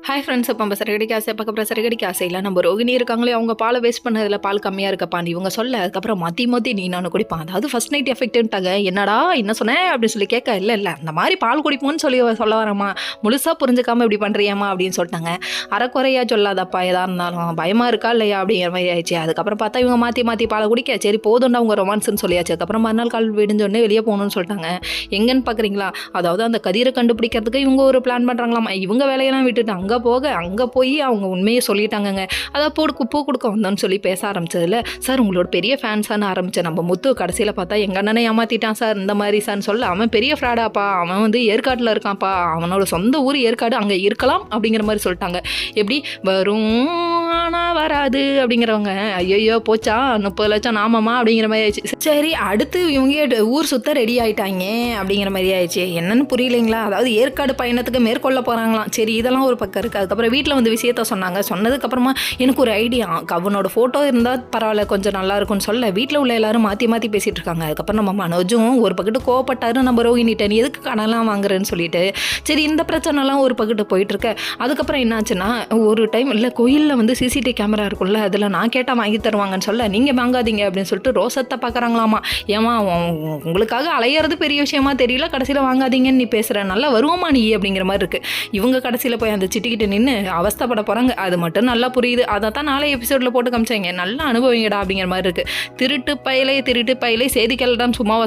Hi friends. இப்போ நம்ம சரகடிக்கு ஆசை பார்க்க சரகடிக்கு ஆசையில் நம்ம ரோகிணி இருக்காங்களே, அவங்க பாலை வேஸ்ட் பண்ணதில் பால் கம்மியாக இருக்கப்பான்னு இவங்க சொல்ல, அதுக்கப்புறம் மாற்றி நீ நானும் குடிப்பான். அதாவது ஃபஸ்ட் நைட் எஃபெக்ட்டுன்ட்டாங்க. என்னடா என்ன சொன்னேன் அப்படின்னு சொல்லி கேட்க, இல்லை அந்த மாதிரி பால் குடிப்போன்னு சொல்ல வரமா, முழுசாக புரிஞ்சுக்காமல் இப்படி பண்ணுறியாமா அப்படின்னு சொல்லிட்டாங்க. அரைக்குறையா சொல்லாதப்பா, எதாக இருந்தாலும் பயமாக இருக்கா இல்லையா அப்படிங்கிற மாதிரி ஆயிடுச்சு. அதுக்கப்புறம் பார்த்தா இவங்க மாற்றி பாலை குடிக்க, சரி போதும்டா அவங்க ரொமான்ஸ்ன்னு சொல்லியாச்சு. அதுக்கப்புறம் மறுநாள் கால் விடிஞ்சோடனே வெளியே போகணும்னு சொல்லிட்டாங்க. எங்கன்னு பார்க்குறீங்களா, அதாவது அந்த கதிரை கண்டுபிடிக்கிறதுக்கு இவங்க ஒரு பிளான் பண்ணுறாங்களாமா. இவங்க வேலையெல்லாம் விட்டுட்டு அங்கே போய் அவங்க உண்மையை சொல்லிட்டாங்கங்க. அதான் பூ கொடுக்க வந்தோன்னு சொல்லி பேச ஆரம்பிச்சதில்ல. சார் உங்களோட பெரிய ஃபேன்ஸான்னு ஆரம்பித்தேன். நம்ம முத்து கடைசியில் பார்த்தா எங்கள் அண்ணனை ஏமாற்றிட்டான் சார், இந்த மாதிரி சார்னு சொல்ல, அவன் பெரிய ஃப்ராடாப்பா, அவன் வந்து ஏற்காட்டில் இருக்கான்ப்பா, அவனோட சொந்த ஊர் ஏற்காடு, அங்கே இருக்கலாம் அப்படிங்கிற மாதிரி சொல்லிட்டாங்க. எப்படி வரும் ஆனால் வராது அப்படிங்கிறவங்க, ஐயோ போச்சா 30 லட்சம் நாமமா அப்படிங்கிற மாதிரி ஆயிடுச்சு. சரி அடுத்து இவங்க ஊர் சுத்த ரெடி ஆகிட்டாங்க அப்படிங்கிற மாதிரி ஆயிடுச்சு. என்னன்னு புரியலைங்களா, அதாவது ஏற்காடு பயணத்துக்கு மேற்கொள்ள போகிறாங்களாம். சரி இதெல்லாம் ஒரு பக்கம் இருக்குது. அதுக்கப்புறம் வீட்டில் வந்து விஷயத்த சொன்னாங்க. சொன்னதுக்கப்புறமா எனக்கு ஒரு ஐடியா, அவனோட ஃபோட்டோ இருந்தால் பரவாயில்ல கொஞ்சம் நல்லா இருக்கும்னு சொல்ல, வீட்டில் உள்ள எல்லாரும் மாற்றி பேசிகிட்டு இருக்காங்க. அதுக்கப்புறம் நம்ம மனோஜும் ஒரு பக்கத்து கோவப்பட்டாரு, நம்ம ரோகிணிட்ட நீ எதுக்கு கடலாம் வாங்குறேன்னு சொல்லிட்டு. சரி இந்த பிரச்சனைலாம் ஒரு பக்கத்து போயிட்டுருக்க. அதுக்கப்புறம் என்னாச்சுன்னா, ஒரு டைம் இல்லை கோயிலில் வந்து சிசிடிவி கேமரா இருக்குல்ல, அதில் நான் கேட்டால் வாங்கி தருவாங்கன்னு சொல்ல, நீங்கள் வாங்காதீங்க அப்படின்னு சொல்லிட்டு ரோசத்தை பார்க்குறாங்களாமா. ஏமா உங்களுக்காக அலையிறது பெரிய விஷயமா தெரியல, கடைசியில் வாங்காதீங்கன்னு நீ பேசுகிற, நல்லா வருவோமா நீ அப்படிங்கிற மாதிரி இருக்குது. இவங்க கடைசியில் போய் அந்த சிட்டிக்கிட்ட நின்று அவஸ்தைப்பட போகிறாங்க. அது மட்டும் நல்லா புரியுது. அதை தான் நாளை எபிசோடில் போட்டு காமிச்சாங்க. நல்லா அனுபவிங்கடா அப்படிங்கிற மாதிரி இருக்குது. திருட்டு பயலை செய்திகள் தான் சும்மாவா